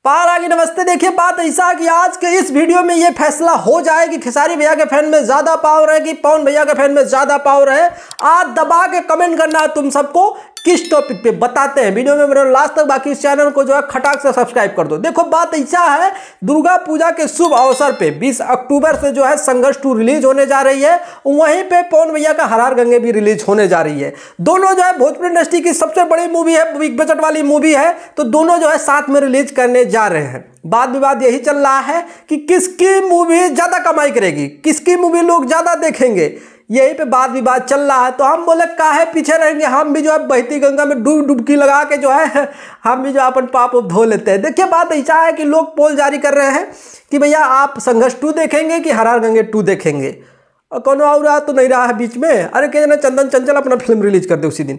पार आगे नमस्ते। देखिए बात ऐसा है कि आज के इस वीडियो में ये फैसला हो जाए कि खेसारी भैया के फैन में ज्यादा पावर है कि पवन भैया के फैन में ज्यादा पावर है। आज दबा के कमेंट करना है तुम सबको किस टॉपिक पे बताते हैं वीडियो में मेरे लास्ट तक। बाकी इस चैनल को जो है खटाक से सब्सक्राइब कर दो। देखो बात ऐसा है, दुर्गा पूजा के शुभ अवसर पे 20 अक्टूबर से जो है संघर्ष 2 रिलीज होने जा रही है। वहीं पे पवन भैया का हर हर गंगे भी रिलीज होने जा रही है। दोनों जो है भोजपुरी इंडस्ट्री की सबसे बड़ी मूवी है, बिग बजट वाली मूवी है, तो दोनों जो है साथ में रिलीज करने जा रहे हैं। बात विवाद यही चल रहा है कि किसकी मूवी ज्यादा कमाई करेगी, किसकी मूवी लोग ज्यादा देखेंगे, यही पे बात विवाद चल रहा है। तो हम बोले काहे पीछे रहेंगे, हम भी जो है बहती गंगा में डुबकी लगा के जो है हम भी जो अपन पाप धो लेते हैं। देखिए बात ऐसा है कि लोग पोल जारी कर रहे हैं कि भैया आप संघर्ष 2 देखेंगे कि हर हर गंगे 2 देखेंगे। और कौन और रहा तो नहीं रहा है बीच में, अरे कह ना चंदन चंचल अपना फिल्म रिलीज कर दे उसी दिन।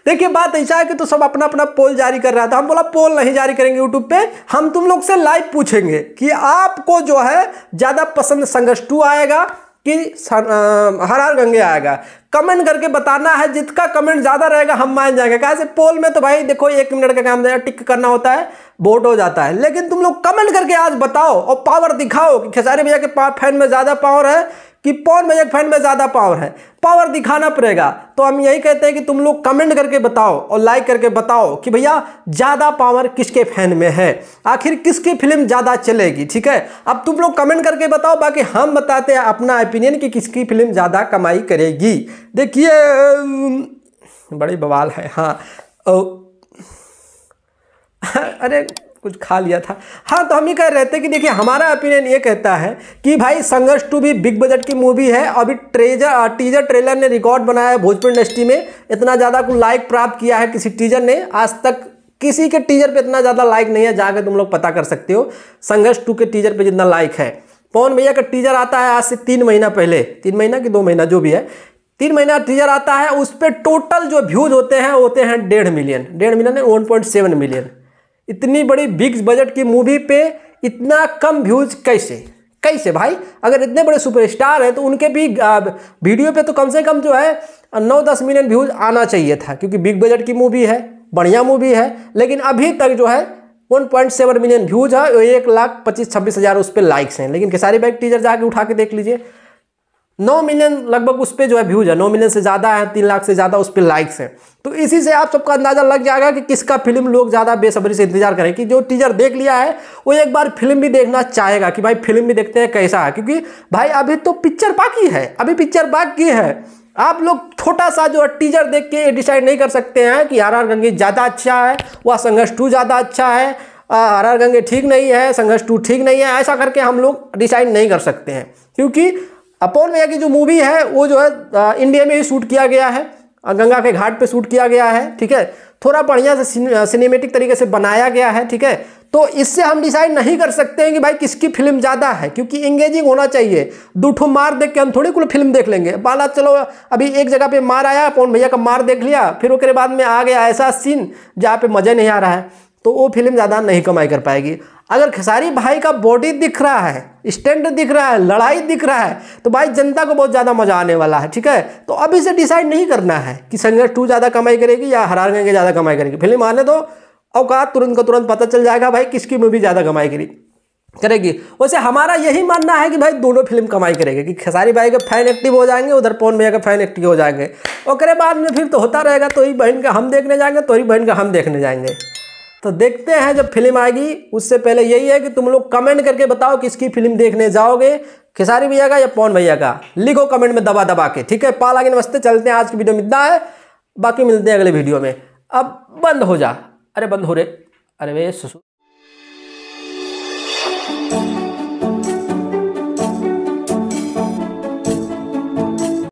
देखिए बात ऐसा है कि तो सब अपना अपना पोल जारी कर रहा था। हम बोला पोल नहीं जारी करेंगे यूट्यूब पे, हम तुम लोग से लाइव पूछेंगे कि आपको जो है ज्यादा पसंद संघर्ष 2 आएगा कि हर हर गंगे आएगा। कमेंट करके बताना है, जिसका कमेंट ज्यादा रहेगा हम मान जाएंगे। कैसे पोल में तो भाई देखो 1 मिनट का काम टिक करना होता है, वोट हो जाता है, लेकिन तुम लोग कमेंट करके आज बताओ और पावर दिखाओ कि खेसारी भैया के फैन में ज्यादा पावर है कि पवन भैया के फैन में ज्यादा पावर है। पावर दिखाना पड़ेगा। तो हम यही कहते हैं कि तुम लोग कमेंट करके बताओ और लाइक करके बताओ कि भैया ज्यादा पावर किसके फैन में है, आखिर किसकी फिल्म ज्यादा चलेगी। ठीक है, अब तुम लोग कमेंट करके बताओ, बाकी हम बताते हैं अपना ओपिनियन कि किसकी फिल्म ज्यादा कमाई करेगी। देखिए बड़ी बवाल है। हाँ अरे कुछ खा लिया था। हाँ तो हम ये कह रहे थे कि देखिए हमारा ओपिनियन ये कहता है कि भाई संघर्ष 2 भी बिग बजट की मूवी है। अभी टीजर ट्रेलर ने रिकॉर्ड बनाया है भोजपुरी इंडस्ट्री में, इतना ज़्यादा कुछ लाइक प्राप्त किया है किसी टीजर ने। आज तक किसी के टीजर पे इतना ज़्यादा लाइक नहीं है, जाकर तुम लोग पता कर सकते हो संघर्ष 2 के टीजर पे जितना लाइक है। पवन भैया का टीजर आता है आज से 3 महीना पहले, 3 महीना कि 2 महीना जो भी है, 3 महीना टीजर आता है। उस पर टोटल जो व्यूज होते हैं 1.5 मिलियन, 1.5 मिलियन 1.7 मिलियन। इतनी बड़ी बिग बजट की मूवी पे इतना कम व्यूज कैसे भाई? अगर इतने बड़े सुपरस्टार हैं तो उनके भी वीडियो पे तो कम से कम जो है 9-10 मिलियन व्यूज आना चाहिए था, क्योंकि बिग बजट की मूवी है, बढ़िया मूवी है। लेकिन अभी तक जो है 1.7 मिलियन व्यूज है, 1,25,26,000 उस पर लाइक्स हैं। लेकिन खेसारी भाई टीजर जाके उठा के देख लीजिए, 9 मिलियन लगभग उस पर जो है व्यूज है, 9 मिलियन से ज़्यादा है, 3 लाख से ज़्यादा उस पर लाइक्स हैं। तो इसी से आप सबका अंदाजा लग जाएगा कि किसका फिल्म लोग ज़्यादा बेसब्री से इंतजार करें। कि जो टीजर देख लिया है वो एक बार फिल्म भी देखना चाहेगा कि भाई फिल्म भी देखते हैं कैसा है, क्योंकि भाई अभी तो पिक्चर बाकी है, अभी पिक्चर बाकी है। आप लोग छोटा सा जो टीजर देख के डिसाइड नहीं कर सकते हैं कि हर हर गंगे ज़्यादा अच्छा है व संघर्ष 2 ज़्यादा अच्छा है, हर हर गंगे ठीक नहीं है, संघर्ष 2 ठीक नहीं है। ऐसा करके हम लोग डिसाइड नहीं कर सकते हैं, क्योंकि पवन भैया की जो मूवी है वो जो है इंडिया में ही शूट किया गया है, गंगा के घाट पे शूट किया गया है। ठीक है, थोड़ा बढ़िया से सिनेमेटिक तरीके से बनाया गया है। ठीक है, तो इससे हम डिसाइड नहीं कर सकते हैं कि भाई किसकी फिल्म ज़्यादा है, क्योंकि एंगेजिंग होना चाहिए। 2 ठो मार देख के हम थोड़ी कोई फिल्म देख लेंगे। बाला चलो अभी एक जगह पे मार आया, पवन भैया का मार देख लिया, फिर उसके बाद में आ गया ऐसा सीन जहाँ पे मज़ा नहीं आ रहा है, तो वो फिल्म ज़्यादा नहीं कमाई कर पाएगी। अगर खेसारी भाई का बॉडी दिख रहा है, स्टैंड दिख रहा है, लड़ाई दिख रहा है, तो भाई जनता को बहुत ज़्यादा मजा आने वाला है। ठीक है, तो अभी से डिसाइड नहीं करना है कि संघर्ष 2 ज़्यादा कमाई करेगी या हर हर गंगे ज़्यादा कमाई करेगी। फिल्म आने दो, औकात तुरंत का तुरंत पता चल जाएगा भाई किसकी मूवी ज़्यादा कमाई करेगी। वैसे हमारा यही मानना है कि भाई दोनों फिल्म कमाई करेगी, कि खेसारी भाई के फैन एक्टिव हो जाएंगे, उधर पवन भैया के फैन एक्टिव हो जाएंगे, और बाद में फिर तो होता रहेगा, तो ही बहन का हम देखने जाएंगे, तो ही बहन का हम देखने जाएंगे। तो देखते हैं जब फिल्म आएगी। उससे पहले यही है कि तुम लोग कमेंट करके बताओ किसकी फिल्म देखने जाओगे, खेसारी भैया का या पवन भैया का, लिखो कमेंट में दबा के। ठीक है, पाल आगे नमस्ते, चलते हैं। आज की वीडियो में इतना है, बाकी मिलते हैं अगले वीडियो में। अब बंद हो जा, अरे बंद हो रे, अरे वे ससुर।